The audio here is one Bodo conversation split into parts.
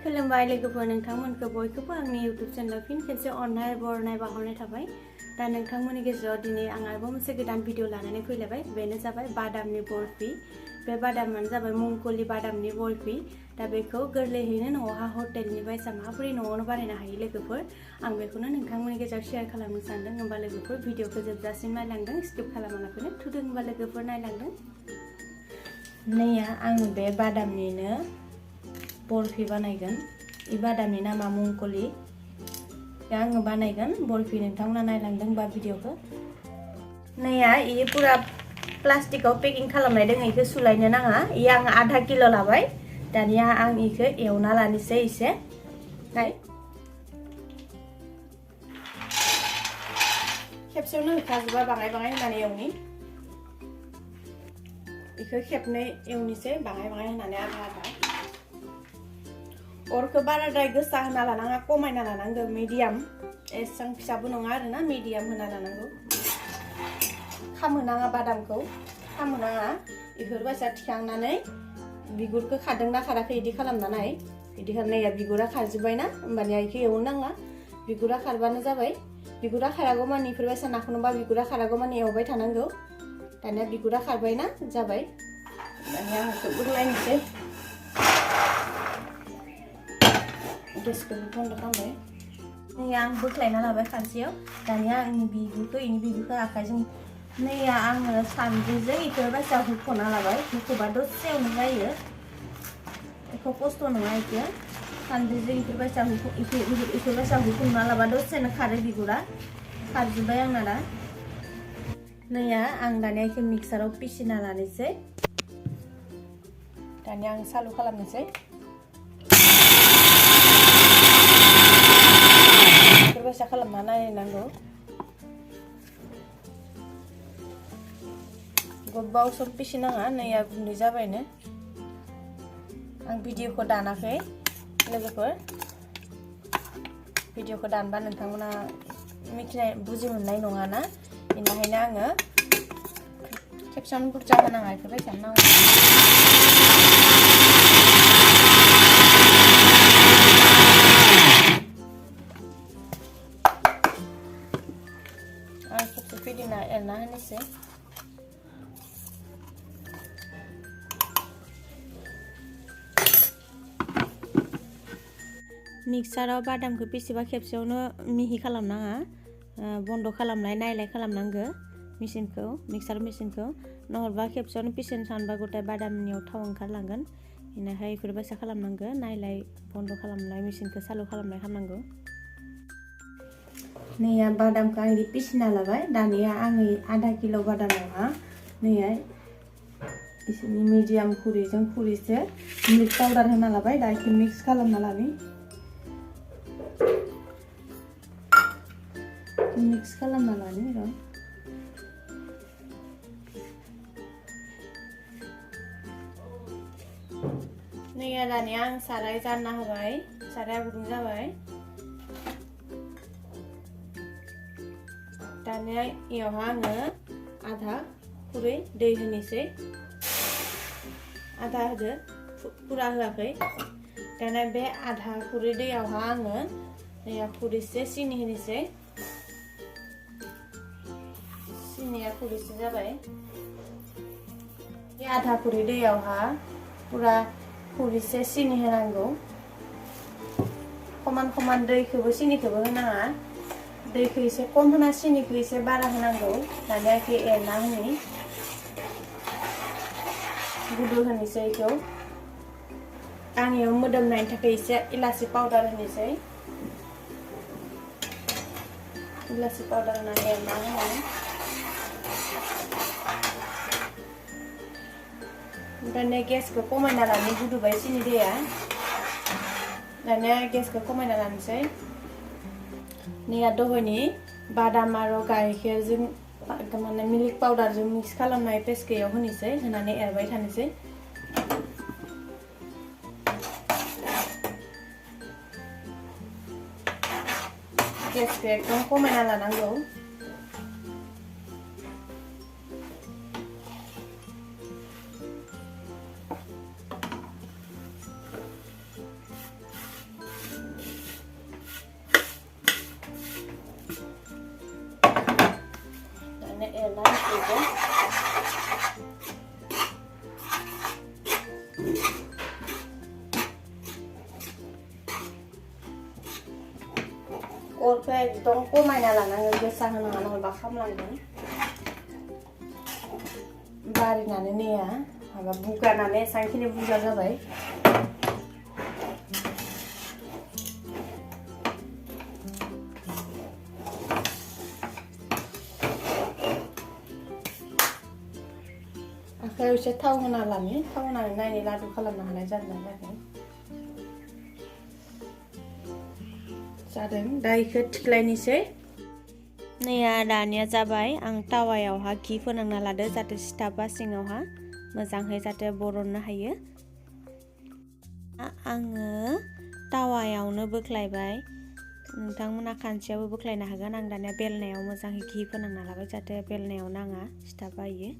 खुलुमबाय लोगोफोर नोंथांमोनखौ बयखौबो आंनि YouTube चेनेल फिन खेबसे अननाय बरनाय बावहरनाय थाबाय। दा नोंथांमोननि गेजेराव दिनै आं आरोबाव मोनसे गोदान भिडिअ लानानै फैलायबाय। बेनो जाबाय बादामनि बरफि। बे बादामानो जाबाय मुंगफलि बादामनि बरफि। दा बेखौ गोरलैयैनो न'आवहा हटेलनि बायसा माबोरै न'आवनो बानायनो हायो लोगोफोर, आं बेखौनो नोंथांमोननि गेजेराव शेयार खालामनो सानदों। होमबा लोगोफोर भिडिअखौ जोबजासिम नायलांदों, स्किप खालामालासिनो थुदों होमबा लोगोफोर नायलांदों। नैया आं बे बादामनिनो बरफि बानायगोन। इ बादामनि नामा मुंगफलि। दा आङो बानायगोन बरफि, नोंथांमोना नायलांदों बा भिडिअखौ। नैया इ पुरा प्लास्टिकआव पेकिं खालामनाय दङ, इखौ सुलायनो नाङा। इ आं आधा किल' लाबाय। दानिया आं इखौ एवना लानोसै एसे। नाय खेबसेयावनो होखाजोबा, बाङाय बाङाय होनानै एवनि। इखौ खेबनै एवनिसै बाङाय बाङाय होनानै आधा आधा। अरखौ बाराद्राय गोसा होना लानाङा, खमायना लानांगौ, मिडियाम। एसां फिसाबो नङा आरोना, मिडियाम होना लानांगौ। खामहोनाङा बादामखौ, खामहोनाङा। इफोरबायसा थिखांनानै बिगुरखौ खादोंना खाराखै इदि खालामना नाय। इदि खालामनाया बिगुरा खारजोब्बायना, होमबानिया इखौ एवनो नांला। बिगुरा खारबानो जाबाय। बिगुरा खारागौ मानि इफोरबायसा नाखौनोबा बिगुरा खारागौ मानि एवबाय थानांगौ। दानिया बिगुरा खारबायना जाबाय। दानिया आं बोख्लायनोसै। गेसखौ बन्द खालामबाय। नैया आं बोख्लायना लाबाय खानसेयाव। दानिया आंनि बिगुरखौ आखाइजों नैया आङो सान्द्रिजों इफोरबायसा हुख'ना लाबाय। हुख'बा दसेयावनो जायो, एख' खस्थ' नङा। इखो सान्द्रिजों इफोरबायसा हुख'ना लाबा दसेनो खारो बिगुरा। खारजोब्बाय आंना दा। नैया आं दानिया इखौ मिक्साराव पिसिना लानोसै। दानिया आं सालु खालामनोसै। बेफोरबायसा खालामना नायनांगौ। गोबाव सम पिसिनाङा, नैया गुन्दै जाबायनो। आं भिडिअखौ दानाखै लोगोफोर। भिडिअखौ दानबा नोंथांमोना बुजि मोननाय नङाना, बेनिखायनो आङो खेबसेयावनो बुरजा होनाङा, बेफोरबायसा नांगौ। आं खेबसे फिदिंना एरना होनोसै। मिक्साराव बादामखौ पिसिबा खेबसेयावनो मिहि खालामनाङा, बन्द खालामनाय नायलाय खालामनांगौ मेचिनखौ, मिक्सार मेचिनखौ। नहलेबा खेबसेयावनो पिसिनो सानबा गथाय बादामनियाव थाव ओंखारलांगोन। बेनिखाय बेफोरबायसा खालामनांगौ, नायलाय बन्द खालामनाय मेचिनखौ सालु खालामनाय खालामनांगौ। नैया बादामखौ आं इदि पिसिना लाबाय। दानिया आङो आधा किल' बादामावहा नैया इसोरनि मिडियाम खुरैजों खुरैसे मिल्क पाउडार होना लाबाय। दा इखौ मिक्स खालामना लानि। मिक्स खालामना लानि र'। नैया दानिया आं साराय जानना होबाय। साराया गुदुं जाबाय। दानिया इयावहा आङो आधा खुरै दै होनोसै। आधा होदो, पुरा होआखै। दानिया बे आधा खुरै दैयावहा आङो नैया खुरैसे सिनि होनोसै। सिनिया खुरैसे जाबाय। बे आधा खुरै दैयावहा पुरा खुरैसे सिनि होनांगौ। खमान खमान दैखौबो सिनिखौबो होनाङा। दैखौ एसे खम होना सिनिखौ एसे बारा होनांगौ। दानिया इखौ एरना होनि, गुदु होनोसै इखौ। आं इयाव मोदोमनायनि थाखाय एसे इलासि पाउडार होनोसै। इलासि पाउडार होनानै एरना होनानै दानिया गेसखौ खमायना लानि, गुदुबाय सिनि दैया। दानिया गेसखौ खमायना लानोसै। नैया दहयनि बादाम आरो गाइखेरजों माने मिल्क पाउडारजों मिक्स खालामनाय पेस्टखौ इयाव होनोसै। होनानै एरबाय थानोसै। गेसखौ एकदम खमायना लानांगौ। एकदम खमायना लानांगोन गोसा होनाङा नङाबा खामलांगोन बारिनानै नैया माबा बुगानानै एसांखिनि बुरजा जाबाय आखायाव एसे थाव होना लानि थाव होनानै नायनि लादु खालामनो हानाय जादों ना जादों दा इखौ थिख्लायनोसै नैया दानिया जाबाय आं तावायावहा घी फोनांना लादो जाहाथे सिथाबा सिङावहा मोजाङै जाहाथे बरननो हायो आङो तावायावनो बोख्लायबाय नोंथांमोना खानसेयावबो बोख्लायनो हागोन आं दानिया बेलनायाव मोजाङै घी फोनांना लाबाय जाहाथे बेलनायाव नाङा सिथाबा इयो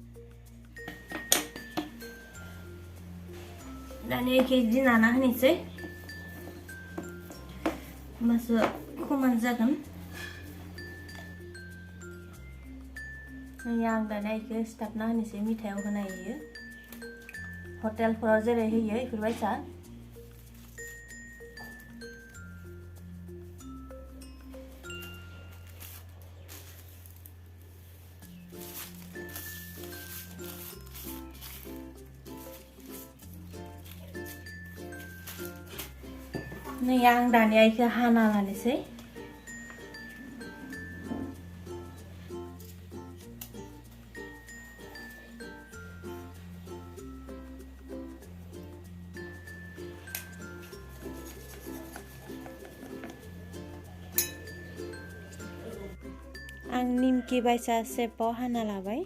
दानिया इखौ इदि नाना होनोसै होमबासो खमान जागोन आं दानिया इखौ सिथाबना होनोसै मिथायाव होनाय होयो हटेलफोराव जेरै होयो इफोरबायसा नै आं दानिया इखौ हाना लानोसै आं निमकी बायसा शेपाव हाना लाबाय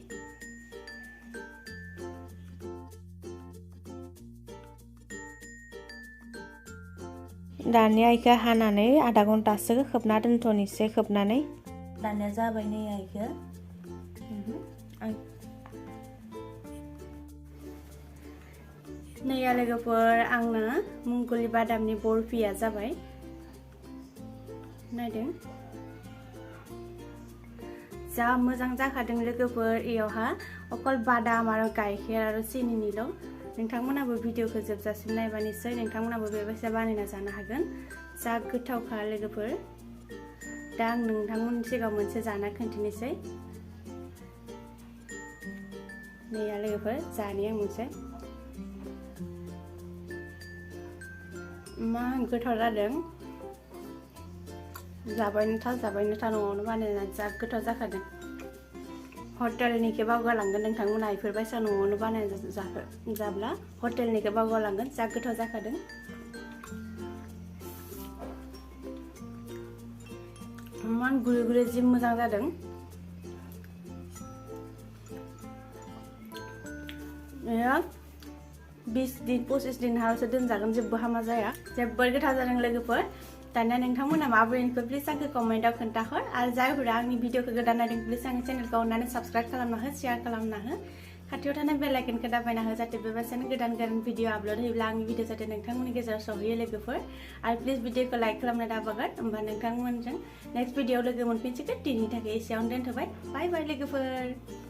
दानिया इखौ हानानै आधा घन्टासो खोबना दोनथ'नोसै खोबनानै दानिया जाबाय नै इखौ नैया लोगोफोर आंना मुंगफालि बादामनि बरफिया जाबाय नायदों जा मोजां जाखादों लोगोफोर इयावहा अकल बादाम आरो गाइखेर आरो सिनिनिल' नोंथांमोनाबो भिडिअखौ जोबजासिम नायबा निसय नोंथांमोनाबो बेबायसा बानायना जानो हागोन जा गोथावखा लोगोफोर दा आं नोंथांमोननि सिगाङाव मोनसे जाना खोन्थिनोसै नैया लोगोफोर जानि आं मोनसे मा गोथाव जादों जाबायनो था न'आवनो बानायनानै जा गोथाव जाखादों हटेलनिखौ बावगारलांगोन नोंथांमोना इफोरबायसा न'आवनो बानायना जाब्ला हटेलनिखौ बावगारलांगोन जा गोथाव जाखादों इमान गुरै गुरै जि मोजां जादों 20 दिन 25 दिन हालासे दोनजागोन जेबो हामा जाया जोबोर गोथाव जादों लोगोफोर दानिया नोंथांमोना माबोरै मोनखो प्लिज आंखौ कमेन्टआव खोन्थाहर आरो जायफोरा आंनि भिडिअखौ गोदान नायदों प्लिज आंनि चेनेलखौ अननानै साबस्क्राइब खालामना हो शेयार खालामना हो खाथियाव थानाय बेल आइकनखौ दाबायना हो जाहाथे बेबायदिनो गोदान भिडिअ आपलोड होयोब्ला आंनि भिडिअ जाहाथे नोंथांमोननि गेजेराव सहैयो लोगोफोर आरो प्लिज भिडिअखौ लाइक खालामना दाबागोन होमबा नोंथांमोनजों नेक्स्ट भिडिअ लोगो मोनफिनसिगोन दिनैनि थाखाय एसेयावनो दोनथ'बाय बाय बाय लोगोफोर